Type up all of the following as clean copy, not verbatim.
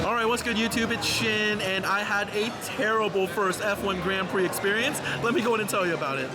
Alright, what's good YouTube? It's Shin, and I had a terrible first F1 Grand Prix experience. Let me go in and tell you about it.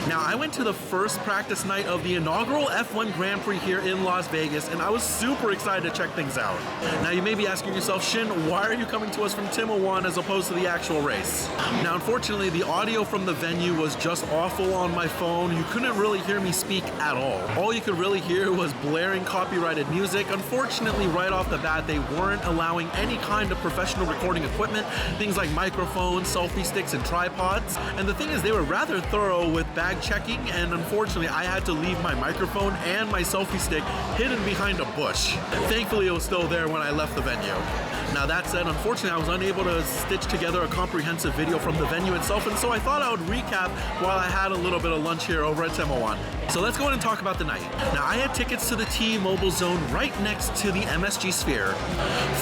Now, I went to the first practice night of the inaugural F1 Grand Prix here in Las Vegas, and I was super excited to check things out. Now, you may be asking yourself, Shin, why are you coming to us from TMobile as opposed to the actual race? Now, unfortunately, the audio from the venue was just awful on my phone. You couldn't really hear me speak at all. All you could really hear was blaring copyrighted music. Unfortunately, right off the bat, they weren't allowing any kind of professional recording equipment, things like microphones, selfie sticks, and tripods. And the thing is, they were rather thorough with bag checking, and unfortunately I had to leave my microphone and my selfie stick hidden behind a bush. Thankfully it was still there when I left the venue. Now that said, unfortunately I was unable to stitch together a comprehensive video from the venue itself, and so I thought I would recap while I had a little bit of lunch here over at TMobile. So let's go ahead and talk about the night. Now I had tickets to the T-Mobile Zone right next to the MSG Sphere.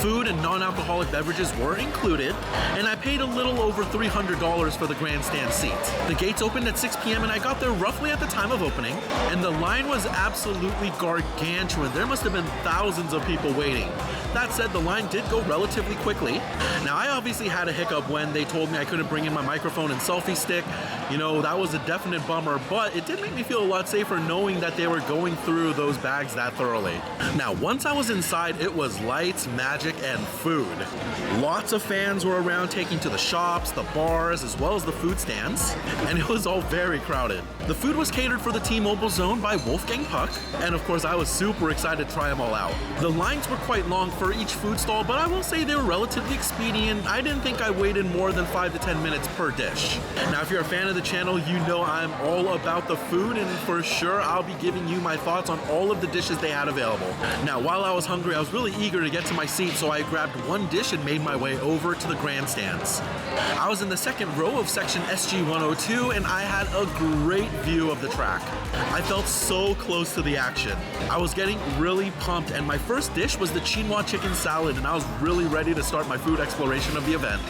Food and non-alcoholic beverages were included, and I paid a little over $300 for the grandstand seat. The gates opened at 6 p.m. and I got there roughly at the time of opening, and the line was absolutely gargantuan. There must have been thousands of people waiting. That said, the line did go relatively quickly. Now, I obviously had a hiccup when they told me I couldn't bring in my microphone and selfie stick. You know, that was a definite bummer, but it did make me feel a lot safer knowing that they were going through those bags that thoroughly. Now, once I was inside, it was lights, magic, and food. Lots of fans were around taking to the shops, the bars, as well as the food stands, and it was all very crowded. The food was catered for the T-Mobile Zone by Wolfgang Puck, and of course I was super excited to try them all out. The lines were quite long for each food stall, but I will say they were relatively expedient. I didn't think I waited more than 5 to 10 minutes per dish. Now, if you're a fan of the channel, you know I'm all about the food, and for sure I'll be giving you my thoughts on all of the dishes they had available. Now, while I was hungry, I was really eager to get to my seat, so I grabbed one dish and made my way over to the grandstands. I was in the second row of section SG-102, and I had a great view of the track. I felt so close to the action. I was getting really pumped, and my first dish was the Chino chicken salad, and I was really ready to start my food exploration of the event.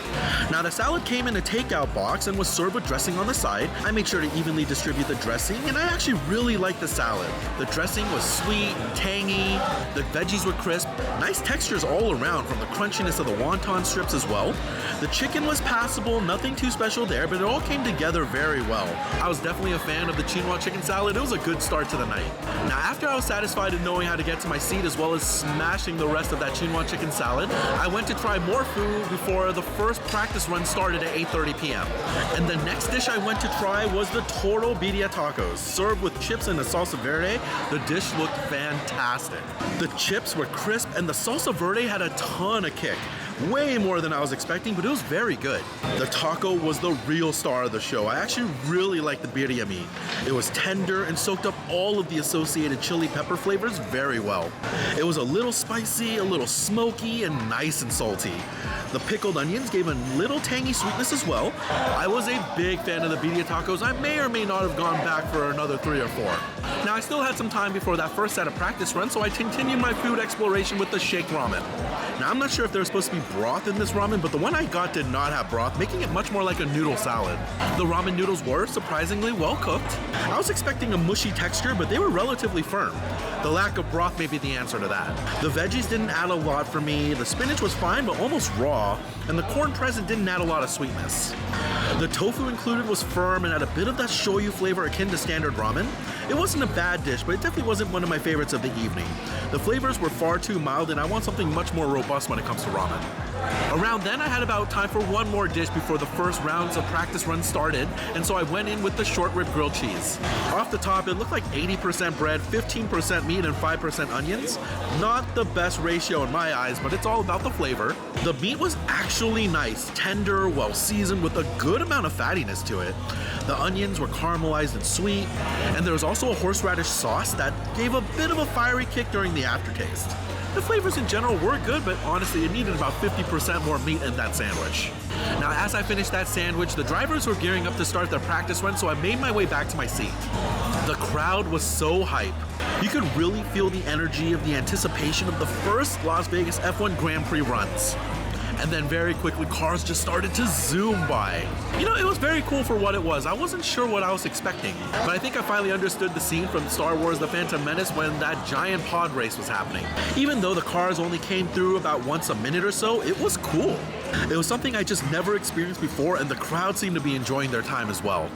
Now, the salad came in a takeout box and was served with dressing on the side. I made sure to evenly distribute the dressing, and I actually really liked the salad. The dressing was sweet and tangy, the veggies were crisp, nice textures all around from the crunchiness of the wonton strips as well. The chicken was passable, nothing too special there, but it all came together very well. I was definitely a fan of the Chino chicken salad. It was a good start to the night. Now, after I was satisfied in knowing how to get to my seat as well as smashing the rest of that Chino chicken salad, I went to try more food before the first practice run started at 8:30 p.m. And the next dish I went to try was the Torro birria tacos, served with chips and a salsa verde. The dish looked fantastic. The chips were crisp and the salsa verde had a ton of kick. Way more than I was expecting, but it was very good. The taco was the real star of the show. I actually really liked the birria meat. It was tender and soaked up all of the associated chili pepper flavors very well. It was a little spicy, a little smoky, and nice and salty. The pickled onions gave a little tangy sweetness as well. I was a big fan of the birria tacos. I may or may not have gone back for another 3 or 4. Now, I still had some time before that first set of practice runs, so I continued my food exploration with the shake ramen. Now, I'm not sure if there was supposed to be broth in this ramen, but the one I got did not have broth, making it much more like a noodle salad. The ramen noodles were surprisingly well cooked. I was expecting a mushy texture, but they were relatively firm. The lack of broth may be the answer to that. The veggies didn't add a lot for me. The spinach was fine, but almost raw, and the corn present didn't add a lot of sweetness. The tofu included was firm and had a bit of that shoyu flavor akin to standard ramen. It wasn't a bad dish, but it definitely wasn't one of my favorites of the evening. The flavors were far too mild, and I want something much more robust when it comes to ramen. Around then, I had about time for one more dish before the first rounds of practice runs started, and so I went in with the short rib grilled cheese. Off the top, it looked like 80% bread, 15% meat, and 5% onions. Not the best ratio in my eyes, but it's all about the flavor. The meat was actually nice, tender, well seasoned with a good amount of fattiness to it. The onions were caramelized and sweet, and there was also a horseradish sauce that gave a bit of a fiery kick during the aftertaste. The flavors in general were good, but honestly, it needed about 50% more meat in that sandwich. Now, as I finished that sandwich, the drivers were gearing up to start their practice run, so I made my way back to my seat. The crowd was so hype. You could really feel the energy of the anticipation of the first Las Vegas F1 Grand Prix runs. And then very quickly, cars just started to zoom by. You know, it was very cool for what it was. I wasn't sure what I was expecting, but I think I finally understood the scene from Star Wars The Phantom Menace when that giant pod race was happening. Even though the cars only came through about once a minute or so, it was cool. It was something I just never experienced before, and the crowd seemed to be enjoying their time as well.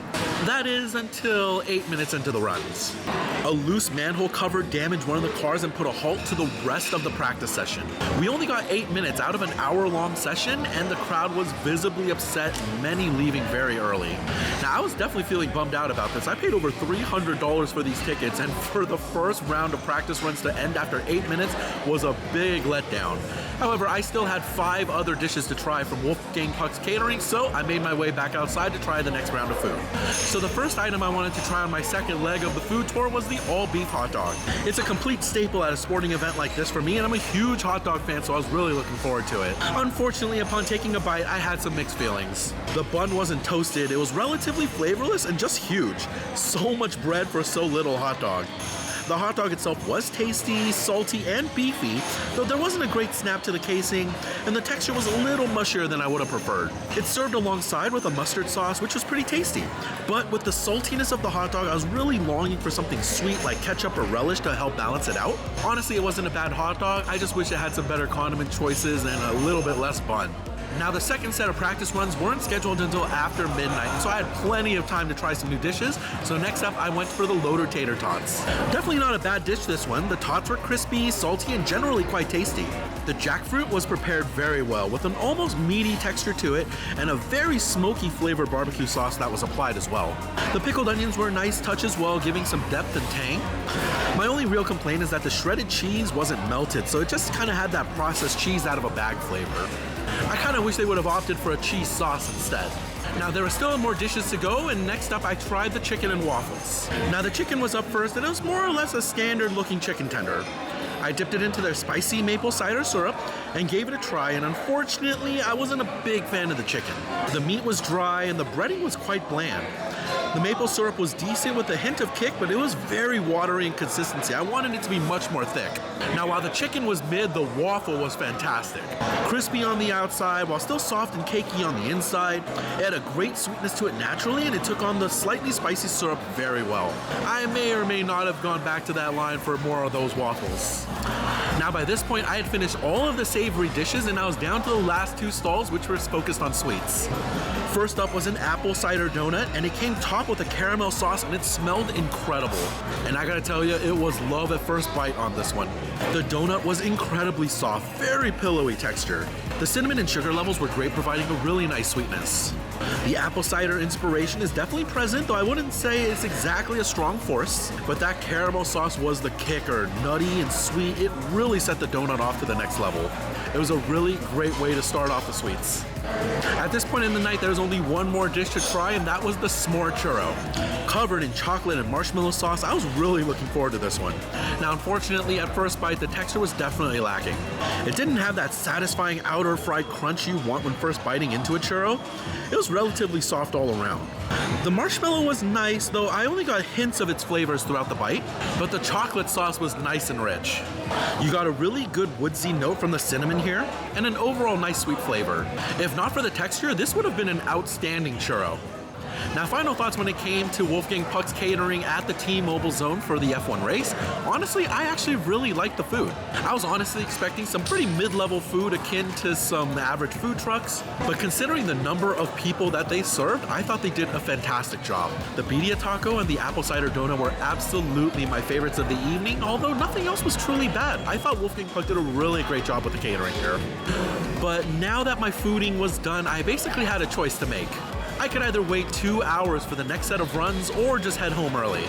That is until 8 minutes into the runs. A loose manhole cover damaged one of the cars and put a halt to the rest of the practice session. We only got 8 minutes out of an hour-long session, and the crowd was visibly upset, many leaving very early. Now, I was definitely feeling bummed out about this. I paid over $300 for these tickets, and for the first round of practice runs to end after 8 minutes was a big letdown. However, I still had 5 other dishes to try from Wolfgang Puck's Catering, so I made my way back outside to try the next round of food. So the first item I wanted to try on my second leg of the food tour was the all-beef hot dog. It's a complete staple at a sporting event like this for me, and I'm a huge hot dog fan, so I was really looking forward to it. Unfortunately, upon taking a bite, I had some mixed feelings. The bun wasn't toasted, it was relatively flavorless and just huge. So much bread for so little hot dog. The hot dog itself was tasty, salty, and beefy, though there wasn't a great snap to the casing, and the texture was a little mushier than I would have preferred. It's served alongside with a mustard sauce, which was pretty tasty. But with the saltiness of the hot dog, I was really longing for something sweet like ketchup or relish to help balance it out. Honestly, it wasn't a bad hot dog, I just wish it had some better condiment choices and a little bit less bun. Now, the second set of practice runs weren't scheduled until after midnight, and so I had plenty of time to try some new dishes. So next up, I went for the loader Tater Tots. Definitely not a bad dish, this one. The tots were crispy, salty, and generally quite tasty. The jackfruit was prepared very well, with an almost meaty texture to it, and a very smoky flavored barbecue sauce that was applied as well. The pickled onions were a nice touch as well, giving some depth and tang. My only real complaint is that the shredded cheese wasn't melted, so it just kind of had that processed cheese out of a bag flavor. I kind of wish they would have opted for a cheese sauce instead. Now, there are still more dishes to go, and next up I tried the chicken and waffles. Now, the chicken was up first, and it was more or less a standard looking chicken tender. I dipped it into their spicy maple cider syrup and gave it a try, and unfortunately I wasn't a big fan of the chicken. The meat was dry and the breading was quite bland. The maple syrup was decent with a hint of kick, but it was very watery in consistency. I wanted it to be much more thick. Now, while the chicken was mid, the waffle was fantastic. Crispy on the outside, while still soft and cakey on the inside. It had a great sweetness to it naturally, and it took on the slightly spicy syrup very well. I may or may not have gone back to that line for more of those waffles. Now, by this point, I had finished all of the savory dishes, and I was down to the last 2 stalls, which were focused on sweets. First up was an apple cider donut, and it came topped with a caramel sauce, and it smelled incredible. And I gotta tell you, it was love at first bite on this one. The donut was incredibly soft, very pillowy texture. The cinnamon and sugar levels were great, providing a really nice sweetness. The apple cider inspiration is definitely present, though I wouldn't say it's exactly a strong force, but that caramel sauce was the kicker. Nutty and sweet, it really set the donut off to the next level. It was a really great way to start off the sweets. At this point in the night, there was only one more dish to try, and that was the Smores Churro. Covered in chocolate and marshmallow sauce, I was really looking forward to this one. Now, unfortunately, at first bite, the texture was definitely lacking. It didn't have that satisfying outer fried crunch you want when first biting into a churro. It was relatively soft all around. The marshmallow was nice, though I only got hints of its flavors throughout the bite, but the chocolate sauce was nice and rich. You got a really good woodsy note from the cinnamon here, and an overall nice sweet flavor. If not for the texture, this would have been an outstanding churro. Now, final thoughts when it came to Wolfgang Puck's Catering at the T-Mobile Zone for the F1 race. Honestly, I actually really liked the food. I was honestly expecting some pretty mid-level food akin to some average food trucks, but considering the number of people that they served, I thought they did a fantastic job. The birria taco and the apple cider donut were absolutely my favorites of the evening, although nothing else was truly bad. I thought Wolfgang Puck did a really great job with the catering here. But now that my fooding was done, I basically had a choice to make. I could either wait 2 hours for the next set of runs or just head home early.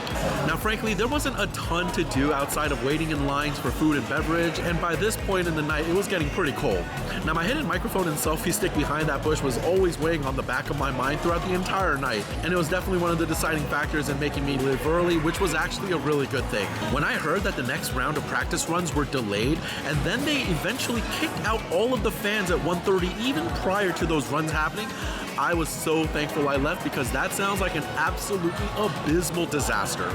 Now, frankly, there wasn't a ton to do outside of waiting in lines for food and beverage, and by this point in the night, it was getting pretty cold. Now, my hidden microphone and selfie stick behind that bush was always weighing on the back of my mind throughout the entire night, and it was definitely one of the deciding factors in making me leave early, which was actually a really good thing. When I heard that the next round of practice runs were delayed, and then they eventually kicked out all of the fans at 1:30 even prior to those runs happening, I was so thankful I left because that sounds like an absolutely abysmal disaster.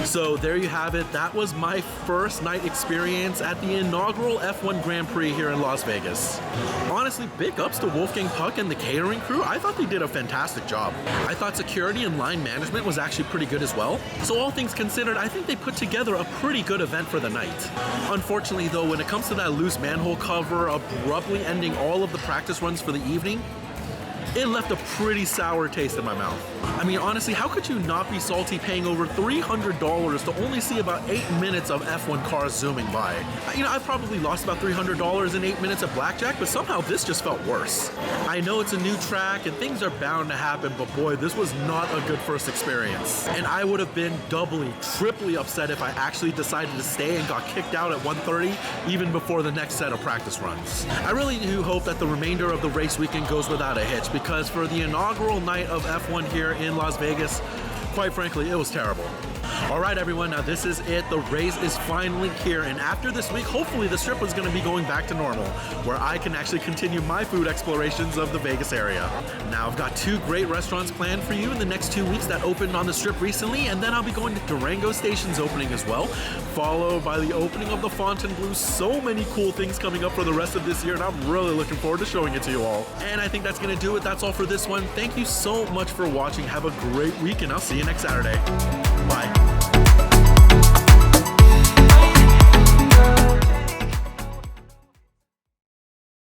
So there you have it. That was my first night experience at the inaugural F1 Grand Prix here in Las Vegas. Honestly, big ups to Wolfgang Puck and the catering crew. I thought they did a fantastic job. I thought security and line management was actually pretty good as well. So all things considered, I think they put together a pretty good event for the night. Unfortunately though, when it comes to that loose manhole cover abruptly ending all of the practice runs for the evening, it left a pretty sour taste in my mouth. I mean, honestly, how could you not be salty paying over $300 to only see about 8 minutes of F1 cars zooming by? You know, I've probably lost about $300 in 8 minutes of blackjack, but somehow this just felt worse. I know it's a new track and things are bound to happen, but boy, this was not a good first experience. And I would have been doubly, triply upset if I actually decided to stay and got kicked out at 1:30, even before the next set of practice runs. I really do hope that the remainder of the race weekend goes without a hitch, because for the inaugural night of F1 here in Las Vegas, quite frankly, it was terrible. All right, everyone, now this is it. The race is finally here, and after this week, hopefully the strip is going to be going back to normal, where I can actually continue my food explorations of the Vegas area. Now, I've got 2 great restaurants planned for you in the next 2 weeks that opened on the strip recently, and then I'll be going to Durango Station's opening as well, followed by the opening of the Fontainebleau. So many cool things coming up for the rest of this year, and I'm really looking forward to showing it to you all. And I think that's going to do it. That's all for this one. Thank you so much for watching. Have a great week, and I'll see you next Saturday. Bye.